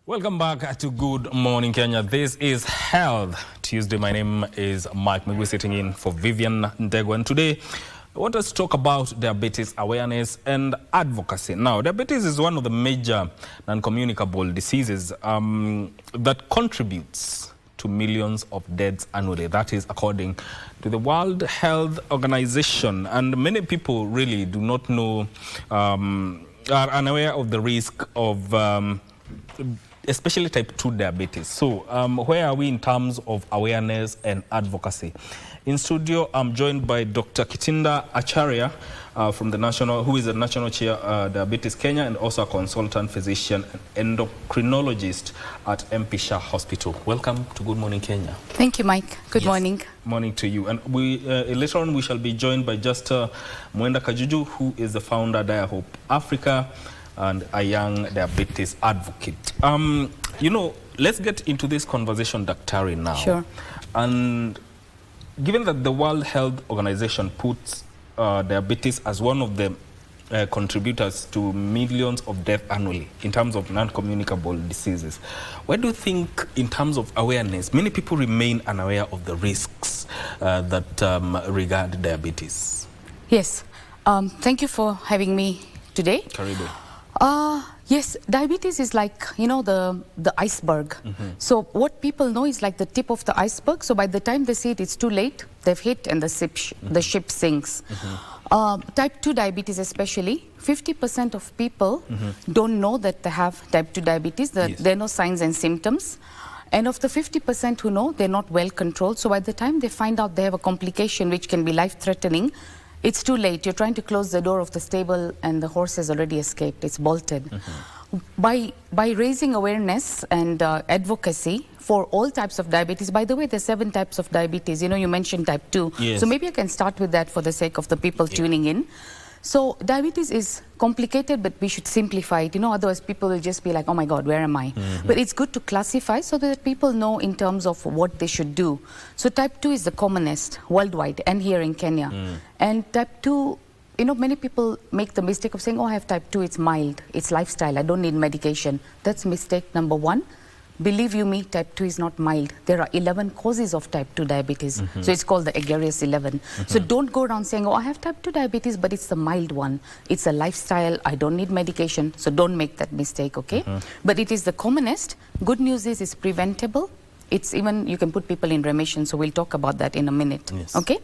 Welcome back to Good Morning Kenya. This is Health Tuesday. My name is Mike Migwi, sitting in for Vivian Ndego. And today, I want us to talk about diabetes awareness and advocacy. Now, diabetes is one of the major non-communicable diseases that contributes to millions of deaths annually. That is according to the World Health Organization. And many people really do not know, are unaware of the risk of especially type 2 diabetes. So where are we in terms of awareness and advocacy? In studio, I'm joined by Dr. Kitinda Acharya, from the who is the National Chair Diabetes Kenya and also a consultant physician and endocrinologist at MP Shah Hospital. Welcome to Good Morning Kenya. Thank you, Mike. Good morning. Morning to you. And we later on we shall be joined by just Mwenda Kajuju, who is the founder of Dia Hope Africa and a young diabetes advocate. You know, let's get into this conversation, Dr. now. Sure. And given that the World Health Organization puts diabetes as one of the contributors to millions of deaths annually in terms of non-communicable diseases, where do you think, in terms of awareness, many people remain unaware of the risks that regard diabetes? Yes. Thank you for having me today. Karibu. Yes, diabetes is like, you know, the iceberg. So what people know is like the tip of the iceberg. So by the time they see it, it's too late. They've hit and the ship sinks. Type 2 diabetes especially, 50% of people don't know that they have type 2 diabetes. There are no signs and symptoms. And of the 50% who know, they're not well controlled. So by the time they find out they have a complication which can be life-threatening, it's too late. You're trying to close the door of the stable and the horse has already escaped. It's bolted. By raising awareness and advocacy for all types of diabetes, by the way, there's 7 types of diabetes. You know, you mentioned type 2. Yes. So maybe I can start with that for the sake of the people tuning in. So diabetes is complicated, but we should simplify it. You know, otherwise people will just be like, oh my God, where am I? But it's good to classify so that people know in terms of what they should do. So type 2 is the commonest worldwide and here in Kenya. And type 2, you know, many people make the mistake of saying, oh, I have type 2, it's mild, it's lifestyle, I don't need medication. That's mistake number 1. Believe you me, type 2 is not mild. There are 11 causes of type 2 diabetes. So it's called the Agaricus 11. So don't go around saying, oh, I have type 2 diabetes, but it's the mild one. It's a lifestyle, I don't need medication. So don't make that mistake, okay? But it is the commonest. Good news is it's preventable. It's even, you can put people in remission. So we'll talk about that in a minute, okay?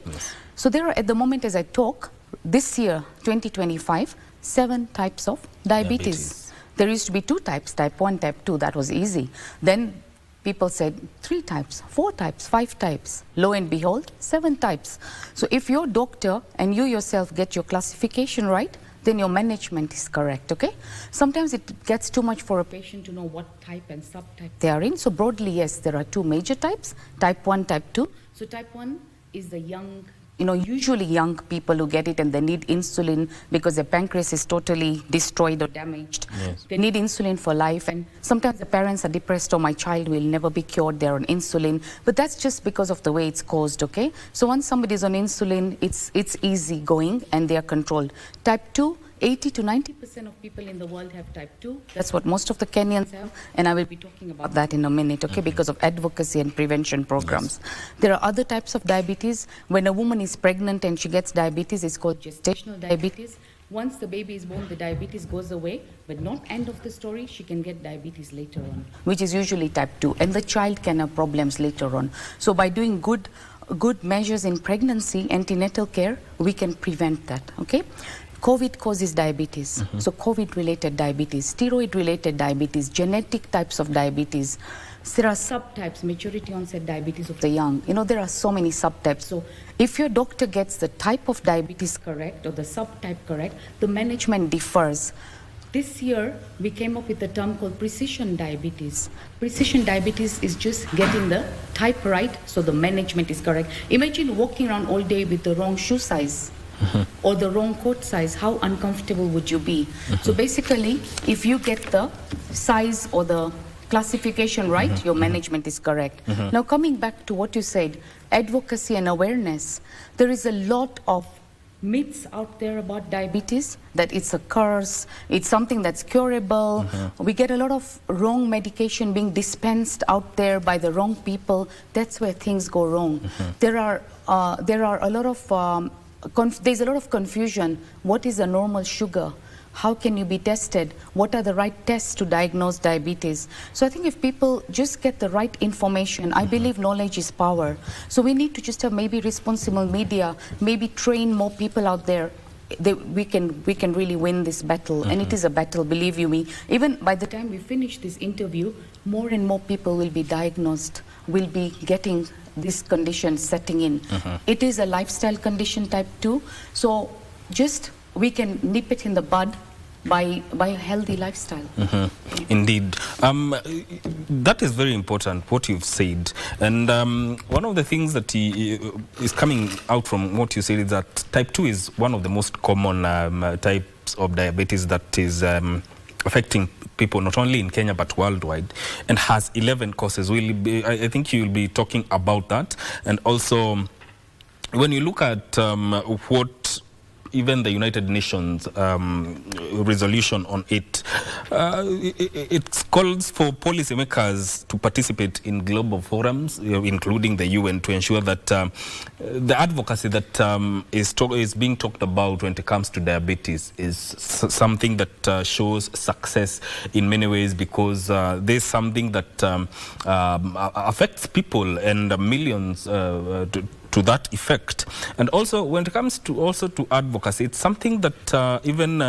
So there are, at the moment as I talk, this year, 2025, 7 types of diabetes. There used to be 2 types, type 1, type 2, that was easy. Then people said 3 types, 4 types, 5 types. Lo and behold, 7 types. So if your doctor and you yourself get your classification right, then your management is correct, okay? Sometimes it gets too much for a patient to know what type and subtype they are in. So broadly, yes, there are 2 major types, type 1, type 2. So type 1 is the young, you know, usually young people who get it and they need insulin because their pancreas is totally destroyed or damaged. They need insulin for life, and sometimes the parents are depressed, oh, my child will never be cured, they're on insulin. But that's just because of the way it's caused, okay? So once somebody's on insulin, it's easy going and they are controlled. Type 2, 80 to 90% of people in the world have type 2. That's what most of the Kenyans have, and I will be talking about that in a minute, okay, because of advocacy and prevention programs. There are other types of diabetes. When a woman is pregnant and she gets diabetes, it's called gestational diabetes. Once the baby is born, the diabetes goes away, but not end of the story, she can get diabetes later on, which is usually type 2, and the child can have problems later on. So by doing good measures in pregnancy, antenatal care, we can prevent that, okay? COVID causes diabetes. So COVID-related diabetes, steroid-related diabetes, genetic types of diabetes. There are subtypes, maturity onset diabetes of the young. You know, there are so many subtypes. So if your doctor gets the type of diabetes correct or the subtype correct, the management differs. This year, we came up with a term called precision diabetes. Precision diabetes is just getting the type right so the management is correct. Imagine walking around all day with the wrong shoe size. Or the wrong coat size, how uncomfortable would you be? So basically, if you get the size or the classification right, your management is correct. Now coming back to what you said, advocacy and awareness, there is a lot of myths out there about diabetes, that it's a curse, it's something that's curable. We get a lot of wrong medication being dispensed out there by the wrong people. That's where things go wrong. There are a lot of there's a lot of confusion. What is a normal sugar? How can you be tested? What are the right tests to diagnose diabetes? So I think if people just get the right information, I believe knowledge is power. So we need to just have maybe responsible media, maybe train more people out there. We can really win this battle, and it is a battle, believe you me. Even by the time we finish this interview, more and more people will be diagnosed, will be getting this condition setting in. It is a lifestyle condition, type 2. So just we can nip it in the bud by a healthy lifestyle. Indeed. That is very important, what you've said. And one of the things that is coming out from what you said is that type 2 is one of the most common types of diabetes that is affecting people not only in Kenya but worldwide, and has 11 causes. I think you'll be talking about that. And also, when you look at what even the United Nations resolution on it calls for policymakers to participate in global forums, including the UN, to ensure that the advocacy that is being talked about when it comes to diabetes is something that shows success in many ways, because there's something that affects people and millions to that effect. And also, when it comes to advocacy, it's something that even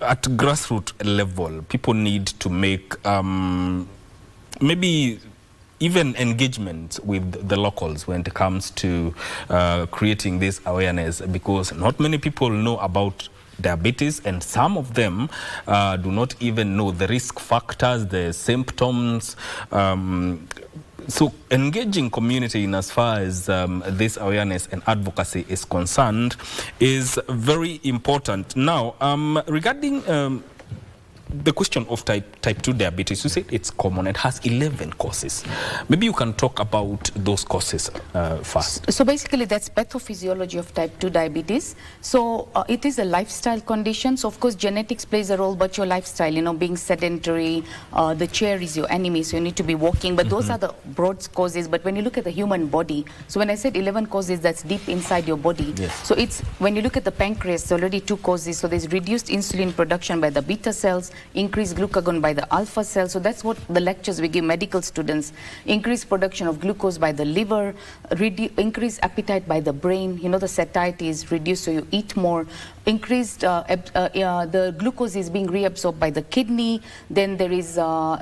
at grassroots level, people need to make maybe even engagement with the locals when it comes to creating this awareness, because not many people know about diabetes, and some of them do not even know the risk factors, the symptoms. So engaging community in as far as this awareness and advocacy is concerned is very important. Now, regarding the question of type 2 diabetes, you said it's common. It has 11 causes. Maybe you can talk about those causes first. So basically, that's pathophysiology of type 2 diabetes. So it is a lifestyle condition. So of course, genetics plays a role, but your lifestyle, being sedentary, the chair is your enemy, so you need to be walking. But those are the broad causes. But when you look at the human body, so when I said 11 causes, that's deep inside your body. Yes. So it's, when you look at the pancreas, there's already 2 causes. So there's reduced insulin production by the beta cells, increased glucagon by the alpha cells. So that's what the lectures we give medical students. Increased production of glucose by the liver, increased appetite by the brain. The satiety is reduced, so you eat more. Increased, the glucose is being reabsorbed by the kidney. Then there is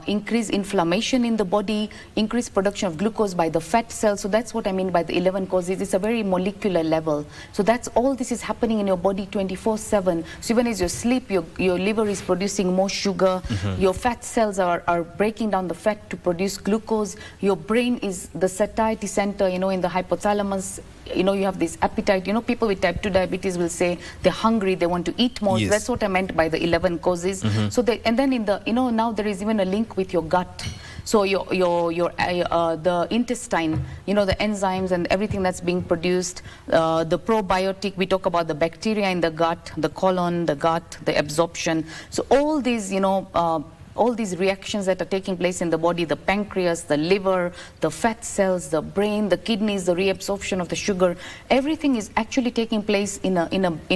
increased inflammation in the body, increased production of glucose by the fat cells. So that's what I mean by the 11 causes. It's a very molecular level. So that's all this is happening in your body 24/7. So even as you sleep, your liver is producing more sugar. Your fat cells are breaking down the fat to produce glucose. Your brain is the satiety center, in the hypothalamus. You have this appetite. People with type 2 diabetes will say they're hungry, they want to eat more. Yes. So that's what I meant by the 11 causes. So and then in the, now there is even a link with your gut. So the intestine, the enzymes and everything that's being produced, the probiotic, we talk about the bacteria in the gut, the colon, the gut, the absorption. So all these, all these reactions that are taking place in the body, the pancreas, the liver, the fat cells, the brain, the kidneys, the reabsorption of the sugar, everything is actually taking place in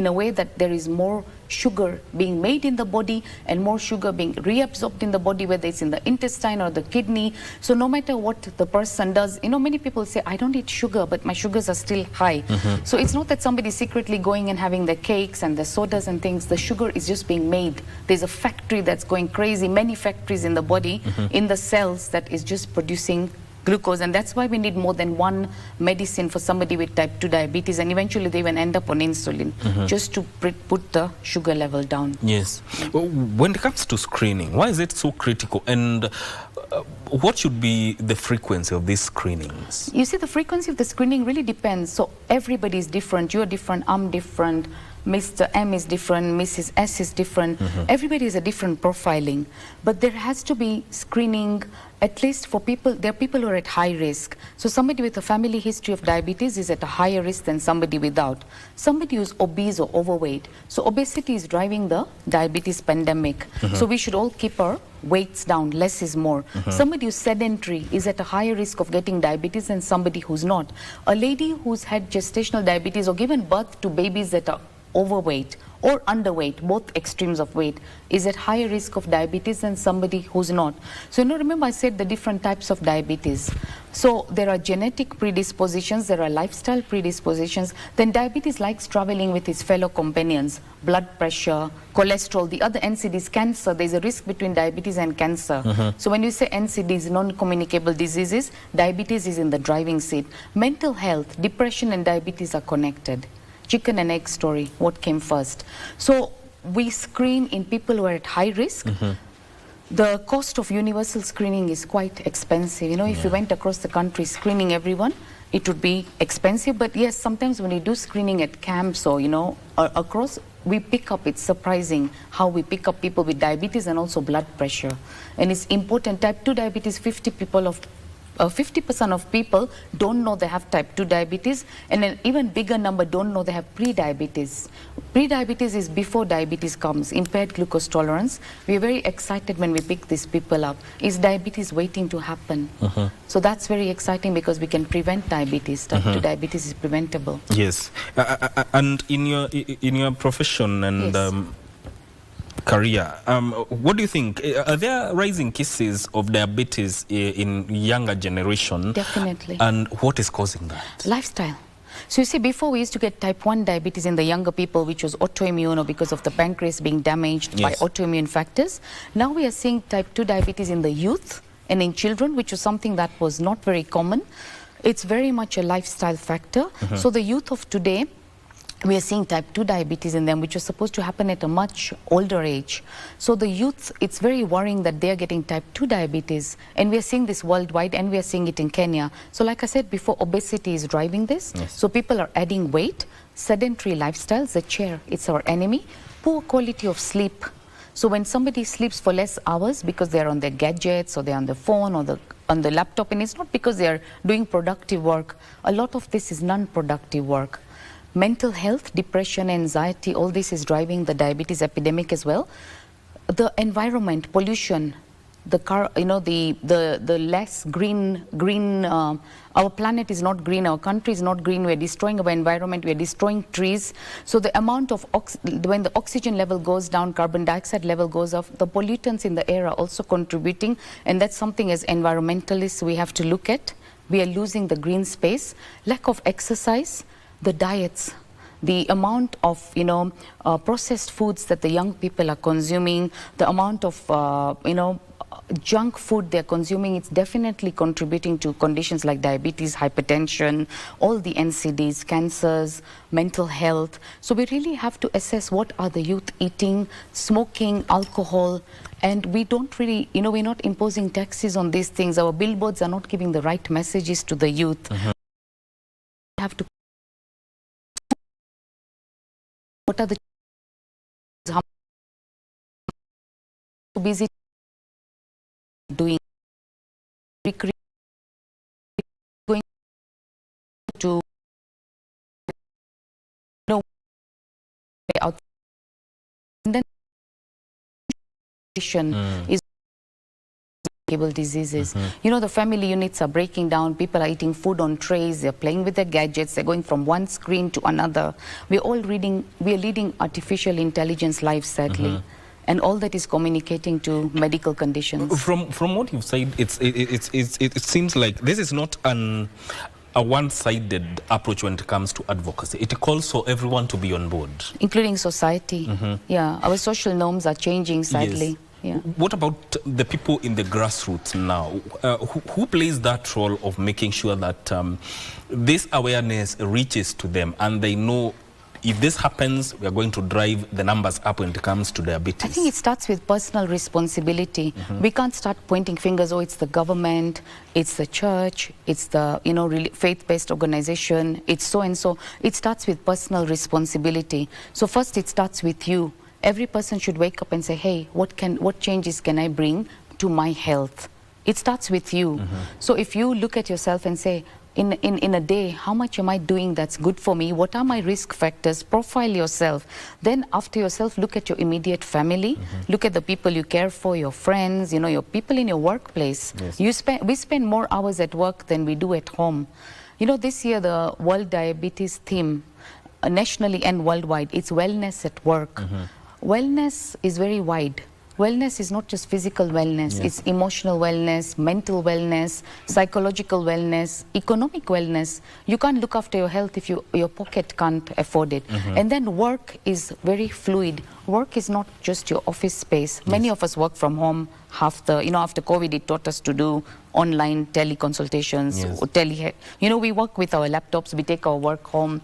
a way that there is more sugar being made in the body and more sugar being reabsorbed in the body, whether it's in the intestine or the kidney. So no matter what the person does, many people say, I don't eat sugar, but my sugars are still high. So it's not that somebody's secretly going and having the cakes and the sodas and things. The sugar is just being made. There's a factory that's going crazy, many factories in the body, in the cells, that is just producing glucose, and that's why we need more than one medicine for somebody with type 2 diabetes, and eventually they even end up on insulin just to put the sugar level down. Yes. When it comes to screening, why is it so critical, and what should be the frequency of these screenings? You see, the frequency of the screening really depends. So everybody is different. You're different, I'm different. Mr. M is different, Mrs. S is different. Everybody is a different profiling. But there has to be screening, at least for people, there are people who are at high risk. So somebody with a family history of diabetes is at a higher risk than somebody without. Somebody who's obese or overweight. So obesity is driving the diabetes pandemic. So we should all keep our weights down, less is more. Somebody who's sedentary is at a higher risk of getting diabetes than somebody who's not. A lady who's had gestational diabetes or given birth to babies that are overweight or underweight, both extremes of weight, is at higher risk of diabetes than somebody who's not. So, remember I said the different types of diabetes. So, there are genetic predispositions, there are lifestyle predispositions. Then diabetes likes traveling with its fellow companions, blood pressure, cholesterol, the other NCDs, cancer. There's a risk between diabetes and cancer. So, when you say NCDs, non-communicable diseases, diabetes is in the driving seat. Mental health, depression and diabetes are connected. Chicken and egg story, what came first? So we screen in people who are at high risk. The cost of universal screening is quite expensive. If you went across the country screening everyone, it would be expensive. But yes, sometimes when you do screening at camps or, across, we pick up, it's surprising how we pick up people with diabetes and also blood pressure. And it's important, type 2 diabetes, 50% of people don't know they have type 2 diabetes, and an even bigger number don't know they have pre-diabetes. Pre-diabetes is before diabetes comes, impaired glucose tolerance. We are very excited when we pick these people up. Is diabetes waiting to happen? So that's very exciting because we can prevent diabetes. Type 2 diabetes is preventable. Yes. And in your profession and Yes. Career, what do you think? Are there rising cases of diabetes in younger generation? Definitely. And what is causing that? Lifestyle. So you see, before we used to get type 1 diabetes in the younger people, which was autoimmune or because of the pancreas being damaged by autoimmune factors. Now we are seeing type 2 diabetes in the youth and in children, which was something that was not very common. It's very much a lifestyle factor. So the youth of today, we are seeing type 2 diabetes in them, which was supposed to happen at a much older age. So the youth, it's very worrying that they are getting type 2 diabetes. And we are seeing this worldwide, and we are seeing it in Kenya. So like I said before, obesity is driving this. So people are adding weight, sedentary lifestyles, the chair, it's our enemy, poor quality of sleep. So when somebody sleeps for less hours because they're on their gadgets or they're on the phone or on the laptop, and it's not because they're doing productive work. A lot of this is non-productive work. Mental health, depression, anxiety, all this is driving the diabetes epidemic as well. The environment, pollution, the car, the less green, our planet is not green, our country is not green, we're destroying our environment, we're destroying trees. So the amount of, when the oxygen level goes down, carbon dioxide level goes up, the pollutants in the air are also contributing, and that's something as environmentalists we have to look at. We are losing the green space, lack of exercise, the diets, the amount of processed foods that the young people are consuming, the amount of junk food they're consuming, it's definitely contributing to conditions like diabetes, hypertension, all the NCDs, cancers, mental health. So we really have to assess what are the youth eating, smoking, alcohol, and we don't really, we're not imposing taxes on these things. Our billboards are not giving the right messages to the youth. We have to what are the how busy doing going to out, and then is diseases. The family units are breaking down, people are eating food on trays, they're playing with their gadgets, they're going from one screen to another. We are leading artificial intelligence lives, sadly. And all that is communicating to medical conditions. From what you've said, it seems like this is not a one-sided approach when it comes to advocacy. It calls for everyone to be on board. Including society. Yeah, our social norms are changing, sadly. Yeah. What about the people in the grassroots now? Who plays that role of making sure that this awareness reaches to them and they know if this happens, we are going to drive the numbers up when it comes to diabetes? I think it starts with personal responsibility. We can't start pointing fingers, oh, it's the government, it's the church, it's the, you know, really faith-based organization, it's so and so. It starts with personal responsibility. So first it starts with you. Every person should wake up and say, hey, what changes can I bring to my health? It starts with you. So if you look at yourself and say, in a day, how much am I doing that's good for me? What are my risk factors? Profile yourself. Then after yourself, look at your immediate family. Look at the people you care for, your friends, you know, your people in your workplace. Yes. We spend more hours at work than we do at home. You know, this year the World Diabetes theme, nationally and worldwide, it's wellness at work. Wellness is very wide. Wellness is not just physical wellness, it's emotional wellness, mental wellness, psychological wellness, economic wellness. You can't look after your health if your pocket can't afford it. And then work is very fluid. Work is not just your office space. Many of us work from home. After COVID, it taught us to do online teleconsultations, we work with our laptops, we take our work home.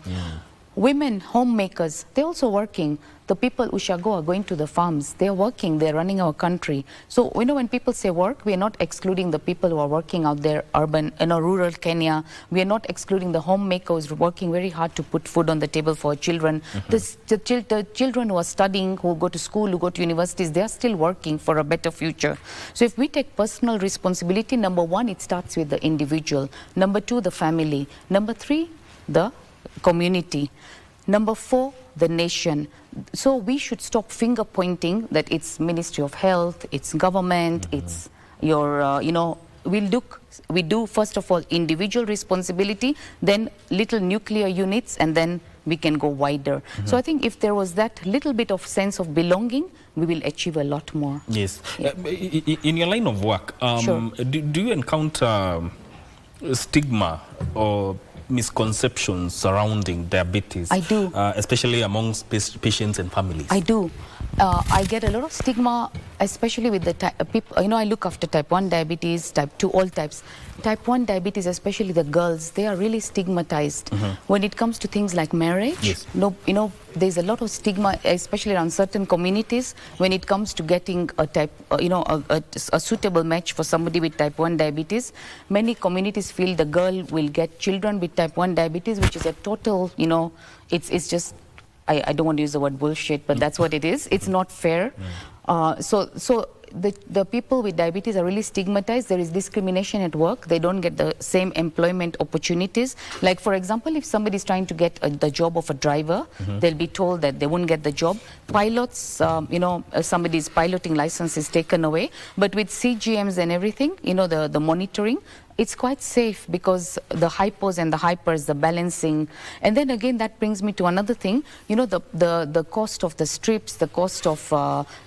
Women, homemakers, they're also working. The people Ushago are going to the farms. They're working. They're running our country. So, you know, when people say work, we are not excluding the people who are working out there, urban, rural Kenya. We are not excluding the homemakers working very hard to put food on the table for our children. The children who are studying, who go to school, who go to universities, they are still working for a better future. So if we take personal responsibility, number one, it starts with the individual. Number two, the family. Number three, the community. Number four, the nation. So we should stop finger pointing that it's Ministry of Health, it's government, it's your, we do first of all individual responsibility, then little nuclear units, and then we can go wider. So I think if there was that little bit of sense of belonging, we will achieve a lot more. Yes. In your line of work, Sure. do you encounter stigma or misconceptions surrounding diabetes? I do. Especially amongst patients and families. I do. I get a lot of stigma, especially with the people. You know, I look after type 1 diabetes, type 2, all types. Type 1 diabetes, especially the girls, they are really stigmatized. When it comes to things like marriage, there's a lot of stigma, especially around certain communities, when it comes to getting a suitable match for somebody with type 1 diabetes. Many communities feel the girl will get children with type 1 diabetes, which is a total, it's just, I don't want to use the word bullshit, but that's what it is. It's not fair. So the people with diabetes are really stigmatized. There is discrimination at work. They don't get the same employment opportunities. Like, for example, if somebody is trying to get the job of a driver, they'll be told that they won't get the job. Pilots, somebody's piloting license is taken away. But with CGMs and everything, the monitoring, it's quite safe because the hypos and the hypers, the balancing. And then again, that brings me to another thing. The cost of the strips, the cost of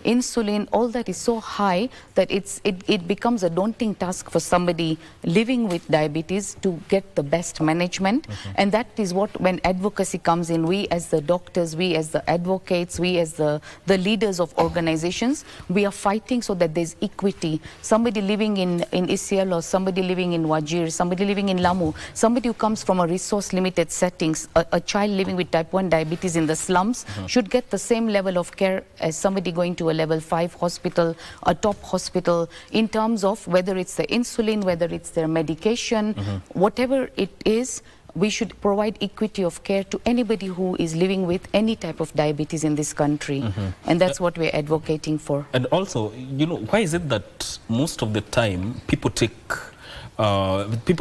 insulin, all that is so high that it becomes a daunting task for somebody living with diabetes to get the best management. And that is what, when advocacy comes in, we as the doctors, we as the advocates, we as the leaders of organizations, we are fighting so that there's equity. Somebody living in Isiolo, or somebody living in Wajir, somebody living in Lamu, somebody who comes from a resource-limited settings, a child living with type 1 diabetes in the slums should get the same level of care as somebody going to a level 5 hospital, a top hospital, in terms of whether it's the insulin, whether it's their medication, whatever it is. We should provide equity of care to anybody who is living with any type of diabetes in this country. And that's what we're advocating for. And also, why is it that most of the time people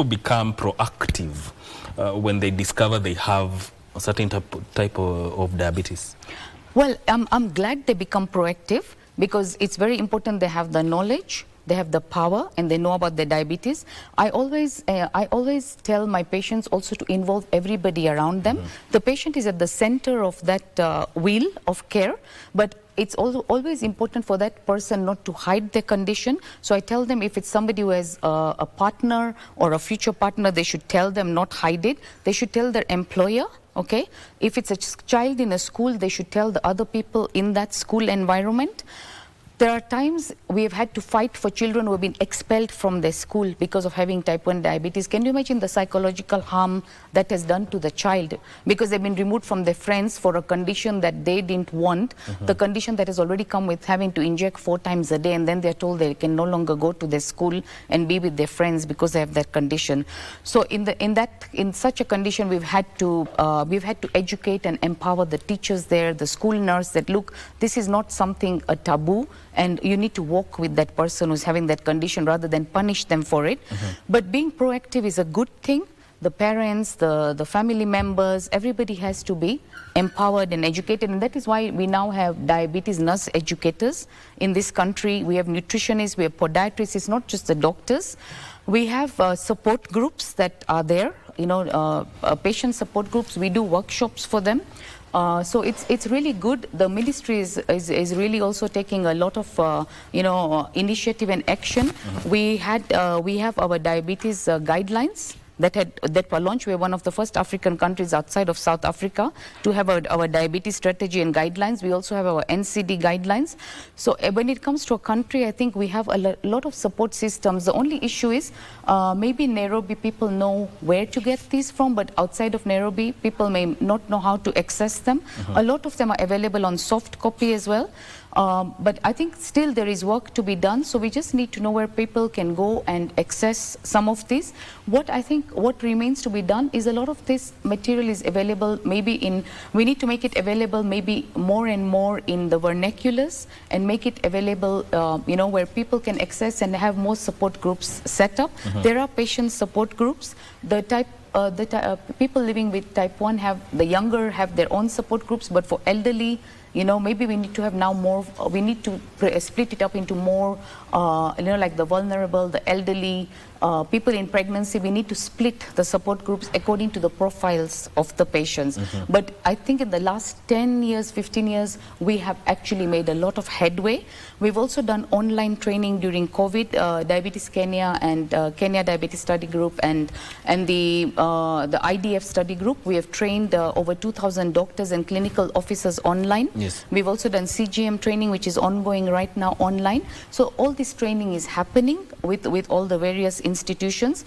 become proactive when they discover they have a certain type of diabetes? Well, I'm glad they become proactive, because it's very important they have the knowledge, they have the power, and they know about their diabetes. I always tell my patients also to involve everybody around them. The patient is at the center of that wheel of care, but it's also always important for that person not to hide their condition. So I tell them, if it's somebody who has a partner or a future partner, they should tell them, not hide it. They should tell their employer. Okay? If it's a child in a school, they should tell the other people in that school environment. There are times we have had to fight for children who have been expelled from their school because of having type 1 diabetes. Can you imagine the psychological harm that has done to the child? Because they've been removed from their friends for a condition that they didn't want, the condition that has already come with having to inject 4 times a day, and then they're told they can no longer go to their school and be with their friends because they have that condition. So in such a condition, we've had to educate and empower the teachers there, the school nurse, that look, this is not something a taboo, and you need to walk with that person who's having that condition rather than punish them for it. But being proactive is a good thing. The parents, the family members, everybody has to be empowered and educated, and that is why we now have diabetes nurse educators in this country. We have nutritionists, we have podiatrists. It's not just the doctors. We have support groups that are there, patient support groups. We do workshops for them. So it's really good. The ministry is really also taking a lot of initiative and action. We have our diabetes guidelines that were launched. We are one of the first African countries outside of South Africa to have our diabetes strategy and guidelines. We also have our NCD guidelines. So when it comes to a country, I think we have a lot of support systems. The only issue is maybe in Nairobi people know where to get these from, but outside of Nairobi people may not know how to access them. A lot of them are available on soft copy as well. But I think still there is work to be done, so we just need to know where people can go and access some of this. What remains to be done is a lot of this material is available we need to make it available maybe more and more in the vernaculars, and make it available where people can access and have more support groups set up. There are patient support groups. People living with type 1 the younger have their own support groups, but for elderly, maybe we need to have now more, we need to split it up into more, like the vulnerable, the elderly, people in pregnancy. We need to split the support groups according to the profiles of the patients. But I think in the last 10 years, 15 years, we have actually made a lot of headway. We've also done online training during COVID, Diabetes Kenya and Kenya Diabetes Study Group and the IDF study group. We have trained over 2,000 doctors and clinical officers online. Yes. We've also done CGM training, which is ongoing right now online. So all this training is happening with all the various institutions.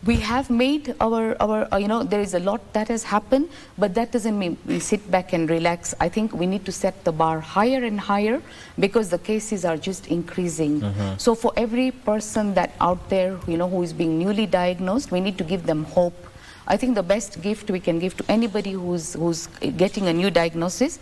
We have made there is a lot that has happened, but that doesn't mean we sit back and relax. I think we need to set the bar higher and higher because the cases are just increasing. So for every person that out there, who is being newly diagnosed, we need to give them hope. I think the best gift we can give to anybody who's getting a new diagnosis,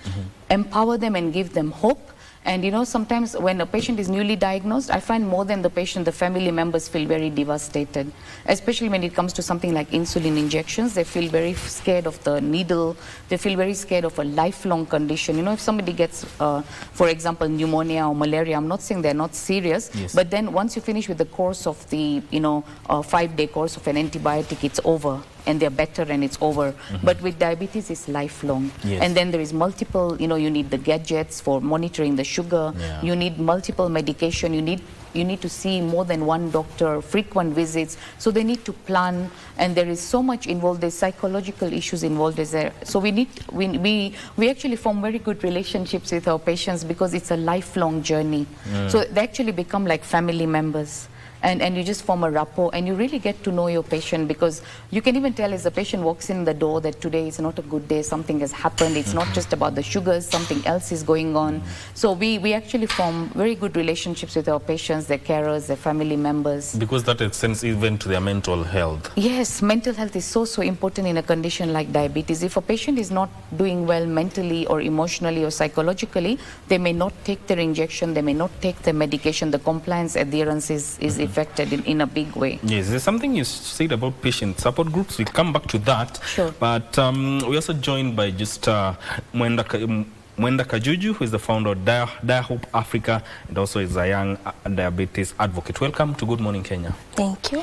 empower them and give them hope. And sometimes when a patient is newly diagnosed, I find more than the patient, the family members feel very devastated. Especially when it comes to something like insulin injections, they feel very scared of the needle. They feel very scared of a lifelong condition. If somebody gets, for example, pneumonia or malaria, I'm not saying they're not serious, but then once you finish with the course of the, 5-day course of an antibiotic, it's over. And they're better and it's over. But with diabetes, it's lifelong. And then there is multiple, you need the gadgets for monitoring the sugar. You need multiple medication. You need to see more than one doctor, frequent visits. So they need to plan, and there is so much involved. There's psychological issues involved. So we actually form very good relationships with our patients because it's a lifelong journey. So they actually become like family members. And you just form a rapport, and you really get to know your patient, because you can even tell as the patient walks in the door that today is not a good day, something has happened. It's not just about the sugars, something else is going on. So we actually form very good relationships with our patients, their carers, their family members. Because that extends even to their mental health. Yes, mental health is so important in a condition like diabetes. If a patient is not doing well mentally or emotionally or psychologically, they may not take their injection, they may not take their medication. The compliance adherence is affected in a big way. Yes, there's something you said about patient support groups. We'll come back to that. Sure. But we're also joined by just Mwenda Kajuju, who is the founder of Diahope Africa and also is a young diabetes advocate. Welcome to Good Morning Kenya. Thank you.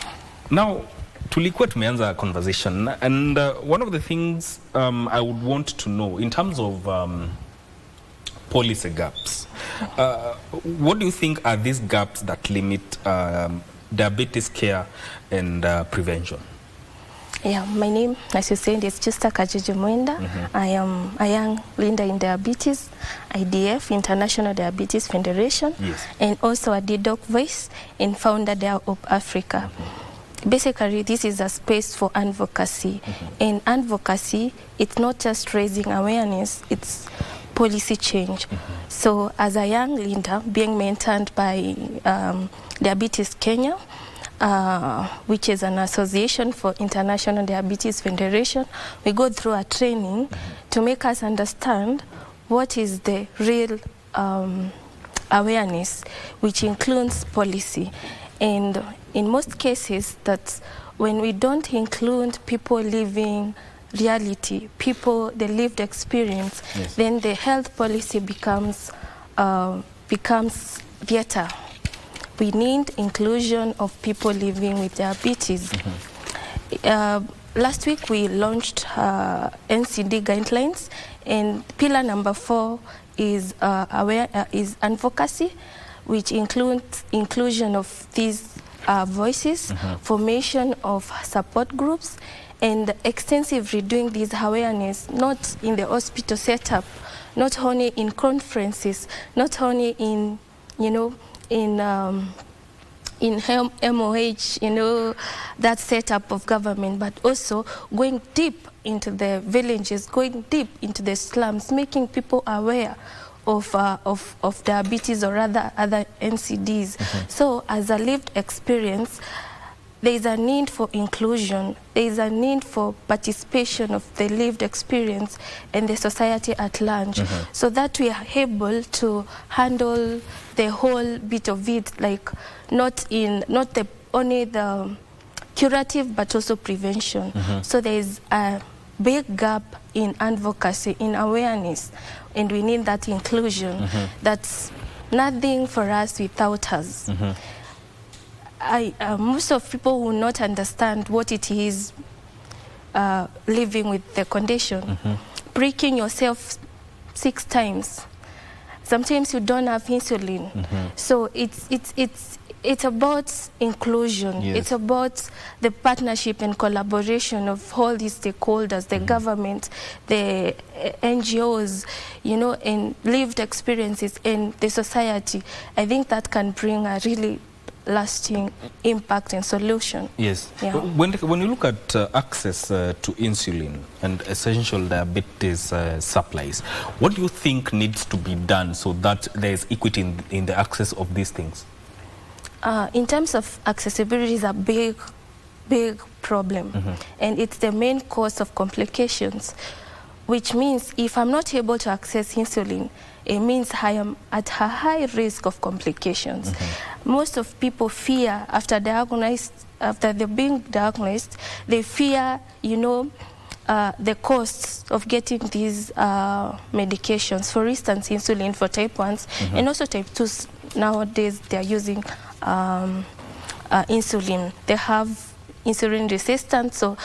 Now, tulikuwa tumeanza conversation, and one of the things I would want to know in terms of policy gaps, what do you think are these gaps that limit diabetes care and prevention? Yeah, my name, as you said, is Justa Kajiji Mwenda. I am a young leader in diabetes, IDF, International Diabetes Federation, and also a DDoC voice and founder there of Africa. Basically, this is a space for advocacy. And advocacy, it's not just raising awareness, it's policy change. So as a young leader, being mentored by Diabetes Kenya, which is an association for International Diabetes Federation, we go through a training to make us understand what is the real awareness, which includes policy. And in most cases, that's when we don't include people living reality, people, the lived experience, then the health policy becomes theater. We need inclusion of people living with diabetes. Last week we launched NCD guidelines, and pillar number 4 is advocacy, which includes inclusion of these voices, formation of support groups, and extensive redoing this awareness, not in the hospital setup, not only in conferences, not only in, you know, in MOH, you know, that setup of government, but also going deep into the villages, going deep into the slums, making people aware of diabetes or other NCDs. So as a lived experience, there is a need for inclusion, there is a need for participation of the lived experience and the society at large, so that we are able to handle the whole bit of it, like not only the curative but also prevention. So there is a big gap in advocacy, in awareness, and we need that inclusion. That's nothing for us without us. Most of people will not understand what it is living with the condition. Pricking yourself 6 times. Sometimes you don't have insulin. So it's about inclusion. It's about the partnership and collaboration of all these stakeholders, the government, the NGOs, you know, and lived experiences in the society. I think that can bring a really lasting impact and solution. Yes. When you look at access to insulin and essential diabetes supplies, what do you think needs to be done so that there is equity in the access of these things? In terms of accessibility, is a big problem, and it's the main cause of complications, which means if I'm not able to access insulin, it means I am at a high risk of complications. Most of people fear after they're being diagnosed, they fear, you know, the costs of getting these medications. For instance, insulin for type 1s and also type 2s. Nowadays, they're using insulin. They have insulin resistance, so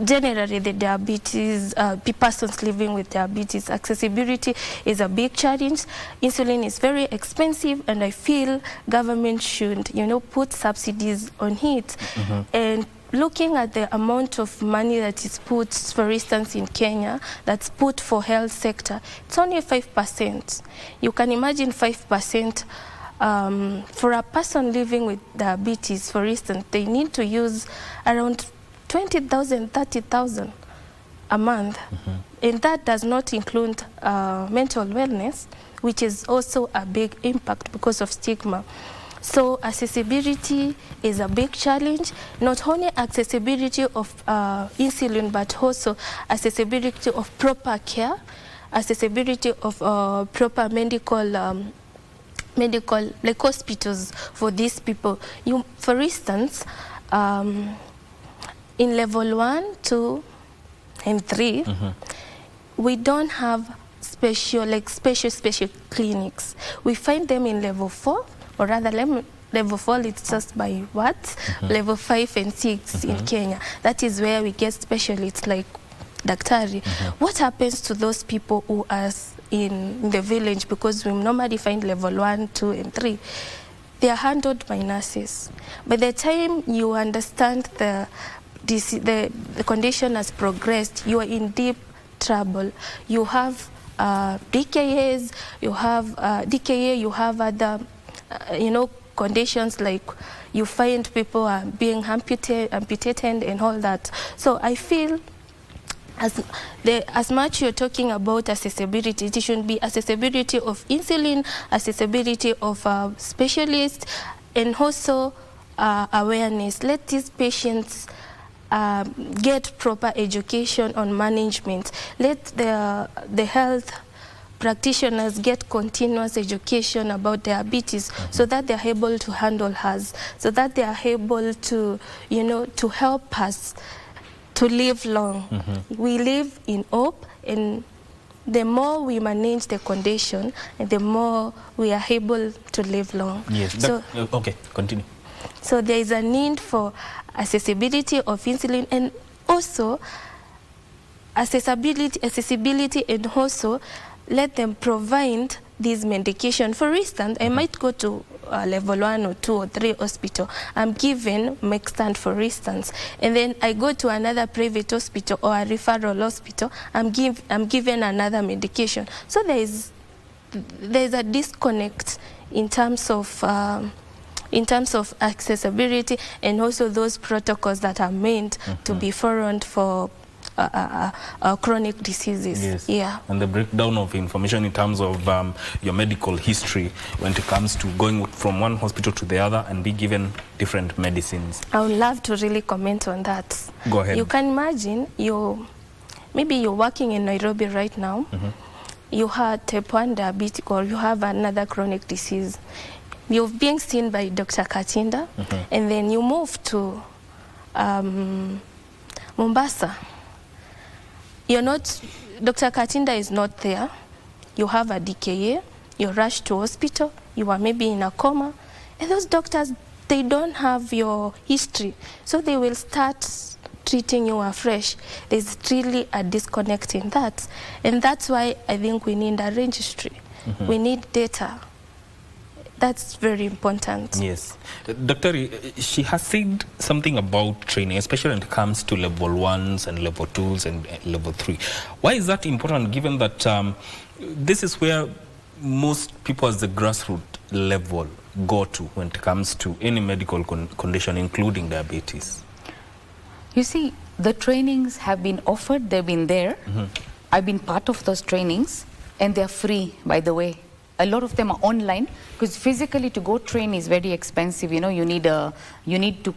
generally the diabetes, persons living with diabetes, accessibility is a big challenge. Insulin is very expensive, and I feel government should, you know, put subsidies on it. And looking at the amount of money that is put, for instance, in Kenya, that's put for health sector, it's only 5%. You can imagine 5%. For a person living with diabetes, for instance, they need to use around 20,000, 30,000 a month. And that does not include mental wellness, which is also a big impact because of stigma. So accessibility is a big challenge, not only accessibility of insulin, but also accessibility of proper care, accessibility of proper medical, like hospitals for these people. For instance, in level 1, 2, and 3, we don't have special clinics. We find them in level 4, or rather level 4, it's just by what? Level 5 and 6 in Kenya. That is where we get specialists like Daktari. What happens to those people who are in the village? Because we normally find level 1, 2, and 3. They are handled by nurses. By the time you understand the the condition has progressed, you are in deep trouble. You have DKAs, you have DKA, you have other, conditions like you find people are being amputated and all that. So I feel as much you're talking about accessibility, it should be accessibility of insulin, accessibility of specialists, and also awareness. Let these patients get proper education on management. Let the health practitioners get continuous education about diabetes, so that they're able to handle us, so that they are able to, to help us to live long. We live in hope, and the more we manage the condition, the more we are able to live long. Yes. So, okay, continue. So there is a need for accessibility of insulin, and also accessibility, and also let them provide this medication. For instance, I might go to level 1 or 2 or 3 hospital. I'm given Mextant, for instance, and then I go to another private hospital or a referral hospital. I'm given another medication. So there's a disconnect in terms of accessibility, and also those protocols that are meant to be followed for chronic diseases. Yes. Yeah. And the breakdown of information in terms of your medical history when it comes to going from one hospital to the other and be given different medicines. I would love to really comment on that. Go ahead. You can imagine maybe you're working in Nairobi right now. You have type 1 diabetes, or you have another chronic disease. You're being seen by Dr. Katinda, and then you move to Mombasa. Dr. Katinda is not there. You have a DKA, you rush to hospital, you are maybe in a coma, and those doctors, they don't have your history, so they will start treating you afresh. There's really a disconnect in that, and that's why I think we need a registry. We need data. That's very important. Yes. Doctor, she has said something about training, especially when it comes to level 1s and level 2s and level 3. Why is that important, given that this is where most people at the grassroots level go to when it comes to any medical condition, including diabetes? You see, the trainings have been offered, they've been there. I've been part of those trainings, and they're free, by the way. A lot of them are online, because physically to go train is very expensive. You need to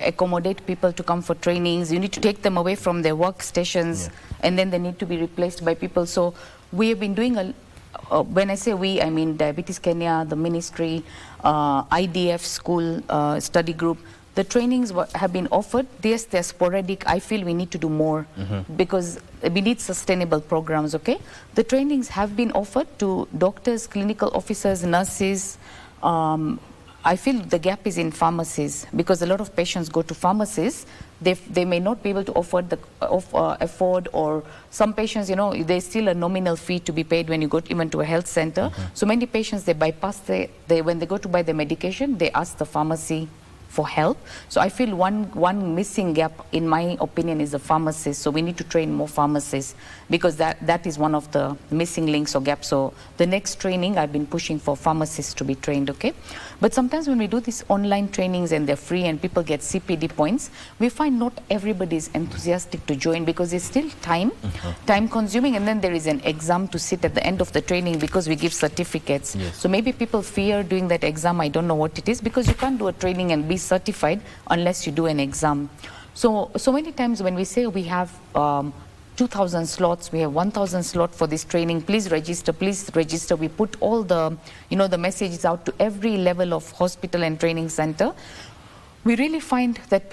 accommodate people to come for trainings. You need to take them away from their workstations, and then they need to be replaced by people. So we have been doing when I say we, I mean Diabetes Kenya, the ministry, IDF school study group. The trainings have been offered. Yes, they're sporadic. I feel we need to do more, because we need sustainable programs, okay? The trainings have been offered to doctors, clinical officers, nurses. I feel the gap is in pharmacies, because a lot of patients go to pharmacies. They may not be able to afford, or some patients, there's still a nominal fee to be paid when you go even to a health center. So many patients, they bypass, when they go to buy the medication, they ask the pharmacy for help. So I feel one missing gap, in my opinion, is the pharmacists. So we need to train more pharmacists, because that is one of the missing links or gaps. So the next training, I've been pushing for pharmacists to be trained, okay? But sometimes when we do these online trainings and they're free and people get CPD points, we find not everybody is enthusiastic to join, because it's still time consuming, and then there is an exam to sit at the end of the training, because we give certificates. So maybe people fear doing that exam. I don't know what it is, because you can't do a training and be certified unless you do an exam. So many times when we say we have 2,000 slots, we have 1,000 slots for this training, please register, we put all the the messages out to every level of hospital and training center. We really find that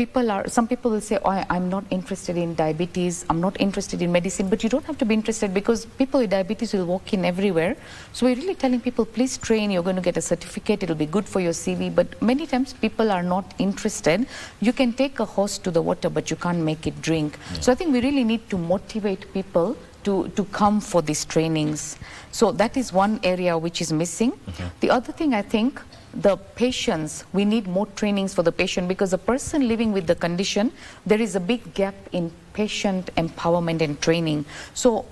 some people will say, oh, I'm not interested in diabetes, I'm not interested in medicine, but you don't have to be interested, because people with diabetes will walk in everywhere. So we're really telling people, please train, you're going to get a certificate, it'll be good for your CV, but many times people are not interested. You can take a horse to the water, but you can't make it drink. So I think we really need to motivate people to come for these trainings. So that is one area which is missing. The other thing, I think, the patients, we need more trainings for the patient, because a person living with the condition, there is a big gap in patient empowerment and training. So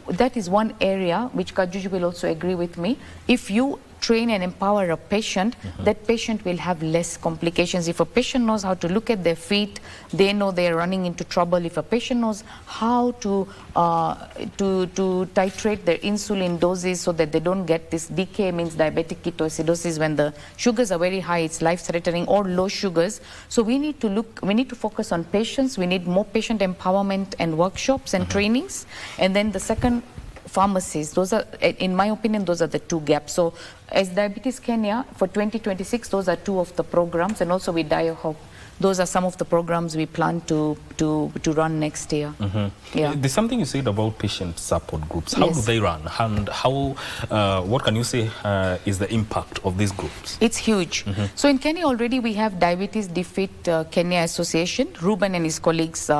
that is one area which Kajuju will also agree with me. If you train and empower a patient, that patient will have less complications. If a patient knows how to look at their feet, they know they're running into trouble. If a patient knows how to titrate their insulin doses so that they don't get this DK, means diabetic ketoacidosis, when the sugars are very high, it's life-threatening, or low sugars. So we need to focus on patients. We need more patient empowerment and workshops and trainings. And then the second, pharmacies. Those are, in my opinion, those are the two gaps. So as Diabetes Kenya, for 2026, those are two of the programs, and also with DiaHope, those are some of the programs we plan to run next year. Yeah. There's something you said about patient support groups. How do they run? And how, what can you say is the impact of these groups? It's huge. So in Kenya already we have Diabetes Defeat Kenya Association. Ruben and his colleagues,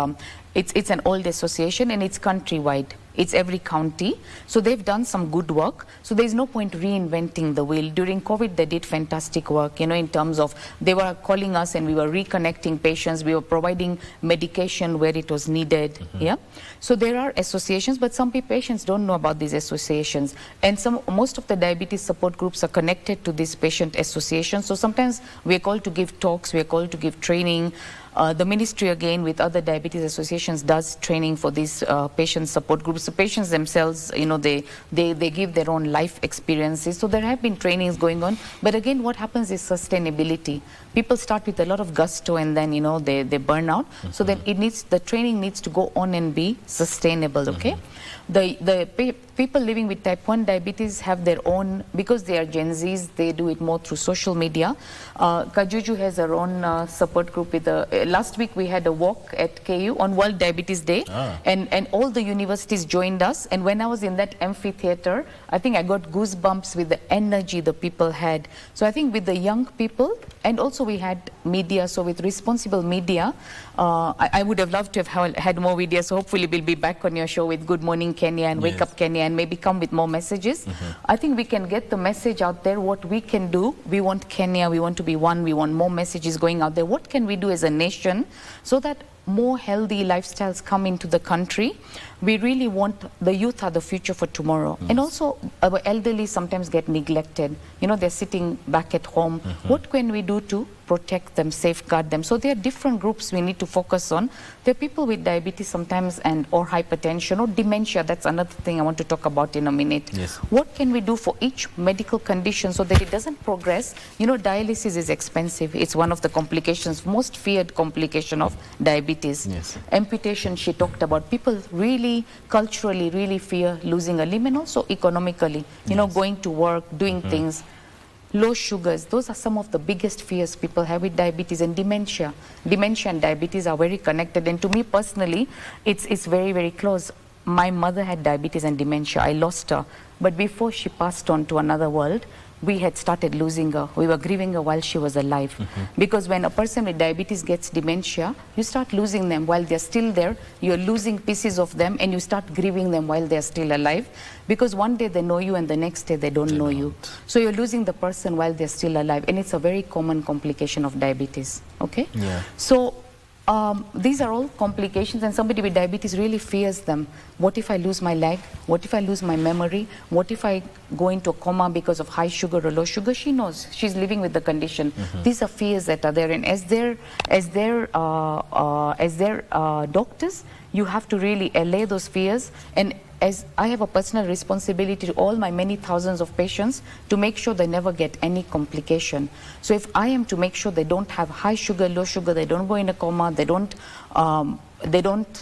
it's an old association, and it's countrywide. It's every county. So they've done some good work. So there's no point reinventing the wheel. During COVID, they did fantastic work, in terms of they were calling us and we were reconnecting patients. We were providing medication where it was needed. Yeah. So there are associations, but some patients don't know about these associations. And most of the diabetes support groups are connected to these patient associations. So sometimes we're called to give talks, we're called to give training. The ministry, again, with other diabetes associations, does training for these patient support groups. The patients themselves, they give their own life experiences. So there have been trainings going on. But again, what happens is sustainability. People start with a lot of gusto, and then, they burn out. So then the training needs to go on and be sustainable, okay? The people living with type 1 diabetes have their own, because they are Gen Zs, they do it more through social media. Kajuju has her own support group. Last week we had a walk at KU on World Diabetes Day, and all the universities joined us. And when I was in that amphitheater, I think I got goosebumps with the energy the people had. So I think with the young people, and also we had media, so with responsible media, I would have loved to have had more media, so hopefully we'll be back on your show with Good Morning Kenya and Wake Up Kenya, and maybe come with more messages. I think we can get the message out there, what we can do. We want Kenya, we want to be one, we want more messages going out there. What can we do as a nation so that more healthy lifestyles come into the country? We really want, the youth are the future for tomorrow. And also our elderly sometimes get neglected. They're sitting back at home. What can we do to protect them, safeguard them? So there are different groups we need to focus on. There are people with diabetes sometimes, or hypertension or dementia. That's another thing I want to talk about in a minute. What can we do for each medical condition so that it doesn't progress? Dialysis is expensive. It's one of the complications, most feared complication of diabetes. Amputation, she talked about. People really, culturally, really fear losing a limb, and also economically, going to work, doing things. Low sugars, those are some of the biggest fears people have with diabetes. And dementia. Dementia and diabetes are very connected. And to me personally, it's very, very close. My mother had diabetes and dementia. I lost her. But before she passed on to another world, we had started losing her. We were grieving her while she was alive. Because when a person with diabetes gets dementia, you start losing them while they're still there. You're losing pieces of them, and you start grieving them while they're still alive. Because one day they know you, and the next day they don't know you. So you're losing the person while they're still alive. And it's a very common complication of diabetes. Okay? So these are all complications, and somebody with diabetes really fears them. What if I lose my leg? What if I lose my memory? What if I go into a coma because of high sugar or low sugar? She knows. She's living with the condition. These are fears that are there, and as their doctors, you have to really allay those fears. And as I have a personal responsibility to all my many thousands of patients to make sure they never get any complication. So if I am to make sure they don't have high sugar, low sugar, they don't go in a coma, they don't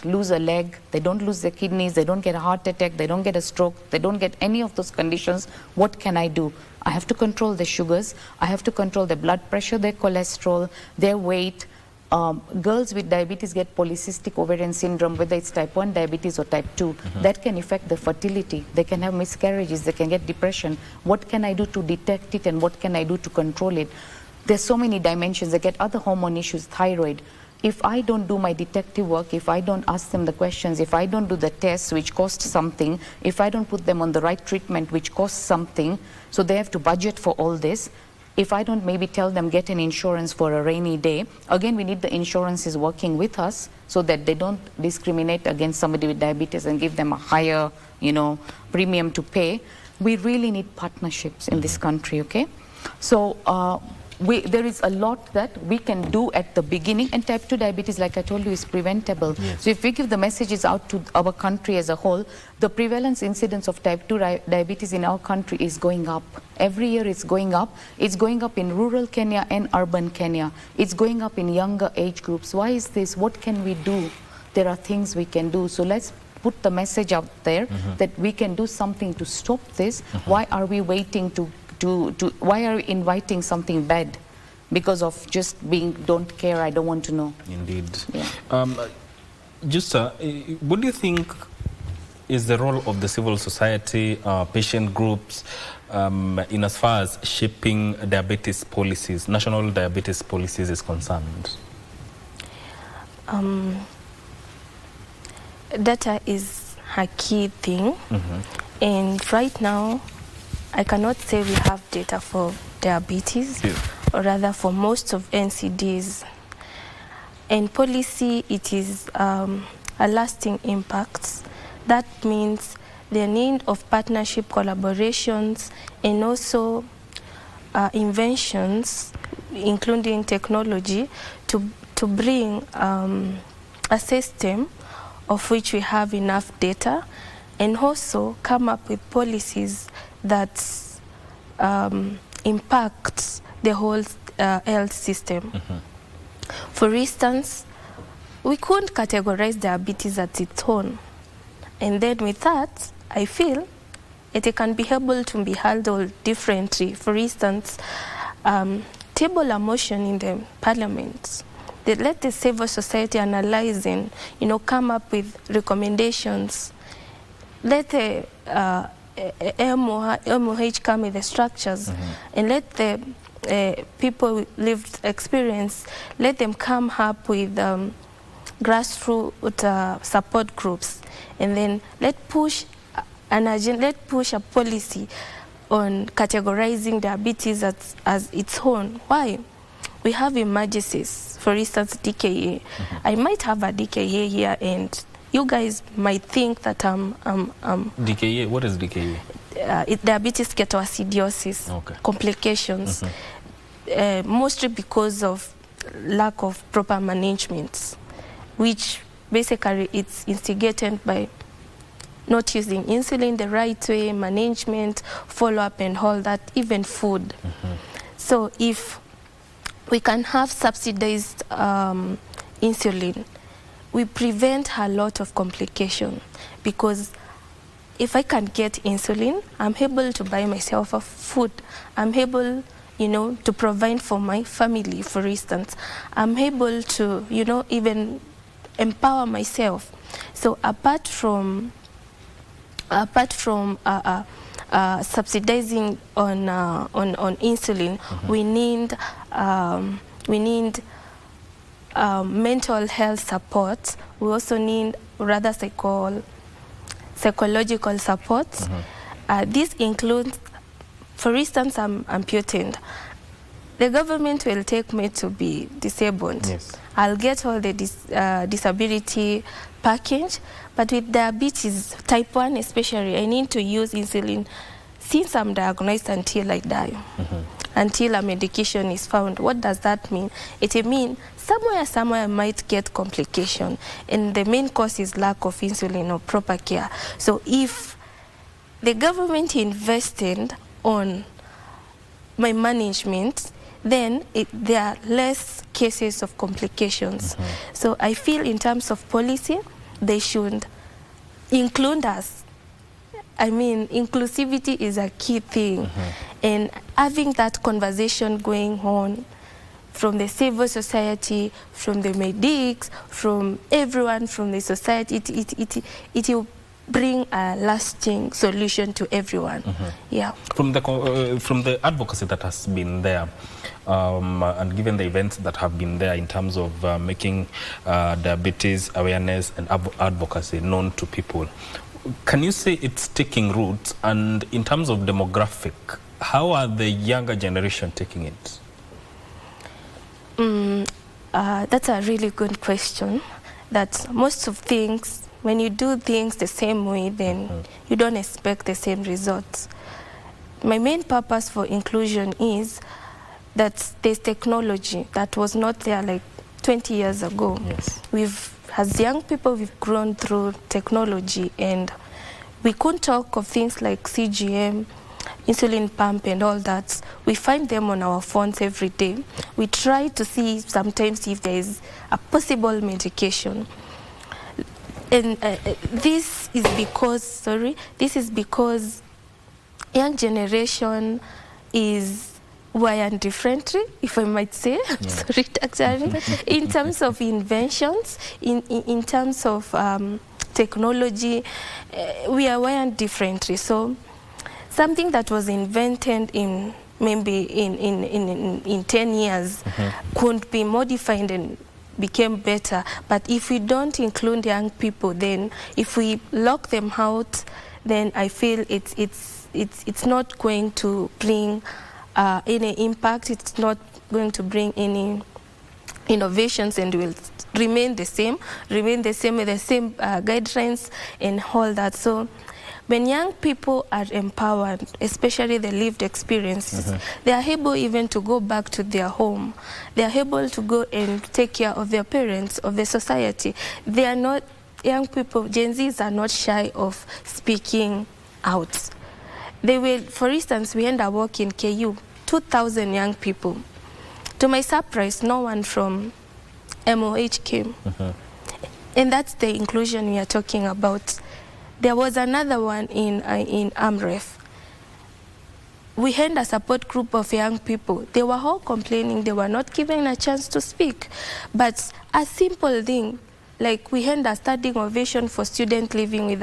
lose a leg, they don't lose their kidneys, they don't get a heart attack, they don't get a stroke, they don't get any of those conditions, what can I do? I have to control the sugars, I have to control their blood pressure, their cholesterol, their weight. Girls with diabetes get polycystic ovarian syndrome, whether it's type 1 diabetes or type 2. That can affect the fertility. They can have miscarriages, they can get depression. What can I do to detect it, and what can I do to control it? There's so many dimensions. They get other hormone issues, thyroid. If I don't do my detective work, if I don't ask them the questions, if I don't do the tests, which cost something, if I don't put them on the right treatment, which costs something, so they have to budget for all this, if I don't maybe tell them get an insurance for a rainy day, again, we need the insurances working with us so that they don't discriminate against somebody with diabetes and give them a higher, premium to pay. We really need partnerships in this country, okay? So there is a lot that we can do at the beginning, and type 2 diabetes, like I told you, is preventable. Yes. So if we give the messages out to our country as a whole, the prevalence incidence of type 2 diabetes in our country is going up. Every year it's going up. It's going up in rural Kenya and urban Kenya. It's going up in younger age groups. Why is this? What can we do? There are things we can do. So let's put the message out there that we can do something to stop this. Why are we waiting why are we inviting something bad? Because of just being, don't care, I don't want to know. Indeed. Yeah. What do you think is the role of the civil society, patient groups, in as far as shaping diabetes policies, national diabetes policies is concerned? Data is a key thing, and right now I cannot say we have data for diabetes, or rather for most of NCDs. And policy, it is a lasting impact. That means the need of partnership collaborations and also inventions, including technology, to bring a system of which we have enough data, and also come up with policies that impact the whole health system. For instance, we couldn't categorize diabetes at its own. And then with that, I feel it can be able to be handled differently. For instance, table a motion in the parliament. They let the civil society analyze and, come up with recommendations. Let the MOH come with the structures, and let the people with lived experience, let them come up with grassroots support groups, and then let's push a policy on categorizing diabetes as its own. Why? We have emergencies, for instance, DKA. I might have a DKA here, and you guys might think that DKA, what is DKA? Diabetes ketoacidosis, complications, mostly because of lack of proper management, which basically it's instigated by not using insulin the right way, management, follow-up and all that, even food. So if we can have subsidized insulin, we prevent a lot of complication, because if I can get insulin, I'm able to buy myself a food. I'm able, to provide for my family, for instance. I'm able to, even empower myself. So apart from subsidizing on insulin, we need mental health support. We also need rather psychological support. This includes, for instance, I'm amputated. The government will take me to be disabled. Yes. I'll get all the disability package, but with diabetes, type 1 especially, I need to use insulin since I'm diagnosed until I die, until a medication is found. What does that mean? It means somewhere I might get complication, and the main cause is lack of insulin or proper care. So if the government invested on my management, then there are less cases of complications. So I feel in terms of policy, they should include us. I mean, inclusivity is a key thing. And having that conversation going on from the civil society, from the medics, from everyone from the society, it will bring a lasting solution to everyone. Yeah. From the advocacy that has been there, and given the events that have been there in terms of making diabetes awareness and advocacy known to people, can you say it's taking root? And in terms of demographic, How are the younger generation taking it? That's a really good question. That most of things, when you do things the same way, then you don't expect the same results. My main purpose for inclusion is that there's technology that was not there like 20 years ago. Yes. As young people, we've grown through technology, and we couldn't talk of things like CGM, insulin pump and all that. We find them on our phones every day. We try to see sometimes if there is a possible medication. And this is because young generation is wired differently, if I might say. Sorry, actually. In terms of inventions, in terms of technology, we are wired differently. So something that was invented in maybe in 10 years could be modified and became better. But if we don't include young people, then if we lock them out, then I feel it's not going to bring any impact. It's not going to bring any innovations, and will remain the same with the same guidelines and all that. So when young people are empowered, especially the lived experiences, they are able even to go back to their home. They are able to go and take care of their parents, of the society. They are not, young people, Gen Zs are not shy of speaking out. They will, for instance, we had a walk in KU, 2,000 young people. To my surprise, no one from MOH came. And that's the inclusion we are talking about. There was another one in AMREF. We had a support group of young people. They were all complaining they were not given a chance to speak. But a simple thing, like we had a standing ovation for students living with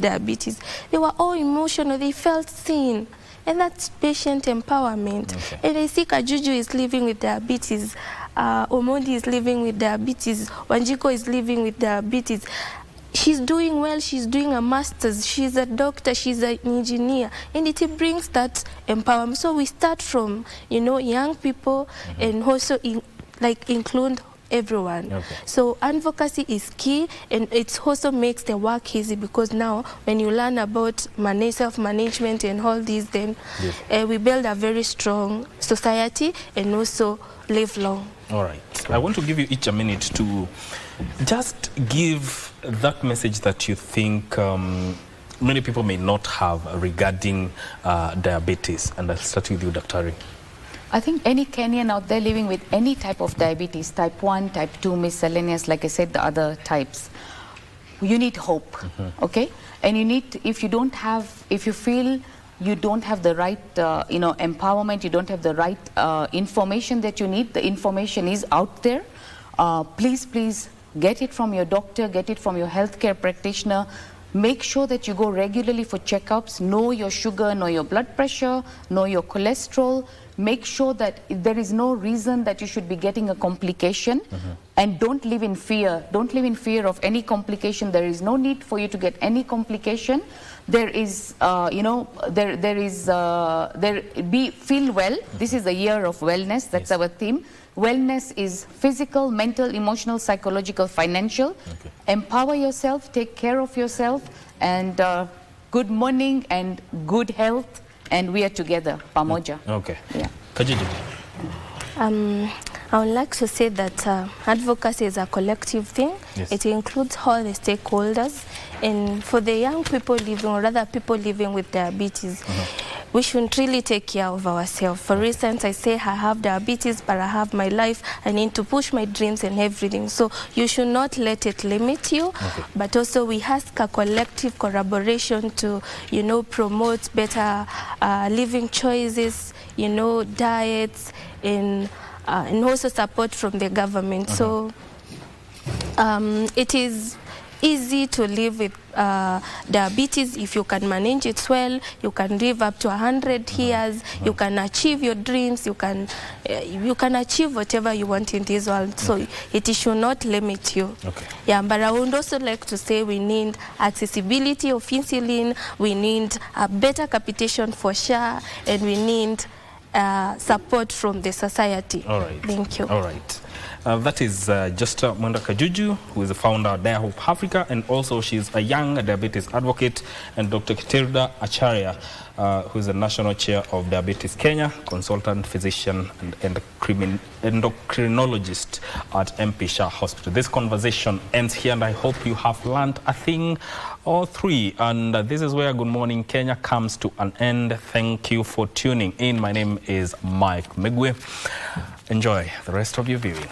diabetes. They were all emotional, they felt seen. And that's patient empowerment. And I see Kajuju is living with diabetes, Omondi is living with diabetes, Wanjiko is living with diabetes. She's doing well, she's doing a master's, she's a doctor, she's an engineer, and it brings that empowerment. So we start from, young people and also include everyone. So advocacy is key, and it also makes the work easy, because now when you learn about self-management and all these, then we build a very strong society and also live long. All right. I want to give you each a minute to just give that message that you think many people may not have regarding diabetes. And I'll start with you, Dr. I think any Kenyan out there living with any type of diabetes, type 1, type 2, miscellaneous, like I said, the other types, you need hope, okay? And you need, if you feel you don't have the right, empowerment, you don't have the right information that you need, the information is out there. Please get it from your doctor, get it from your healthcare practitioner. Make sure that you go regularly for checkups, know your sugar, know your blood pressure, know your cholesterol. Make sure that there is no reason that you should be getting a complication, and don't live in fear. Don't live in fear of any complication. There is no need for you to get any complication. There is, feel well. This is the year of wellness. That's our theme. Wellness is physical, mental, emotional, psychological, financial. Empower yourself, take care of yourself, and good morning and good health. And we are together, pamoja. Okay. Yeah. I would like to say that advocacy is a collective thing. It includes all the stakeholders. And for the young people living, or rather people living with diabetes, we should really take care of ourselves. For instance, I say I have diabetes, but I have my life. I need to push my dreams and everything. So you should not let it limit you. But also we ask a collective collaboration to, promote better living choices, diets, and also support from the government. So it easy to live with diabetes. If you can manage it well, you can live up to 100 years. You can achieve your dreams. You can achieve whatever you want in this world. So it should not limit you. Okay. Yeah, but I would also like to say we need accessibility of insulin. We need a better capitation for SHA, and we need support from the society. All right. Thank you. All right. That is Justa Mwenda Kajuju, who is the founder of Diahope Africa, and also she's a young diabetes advocate, and Dr. Kitirda Acharya, who is the national chair of Diabetes Kenya, consultant physician and endocrinologist at MP Shah Hospital. This conversation ends here, and I hope you have learned a thing or three. And this is where Good Morning Kenya comes to an end. Thank you for tuning in. My name is Mike Migwe. Enjoy the rest of your viewing.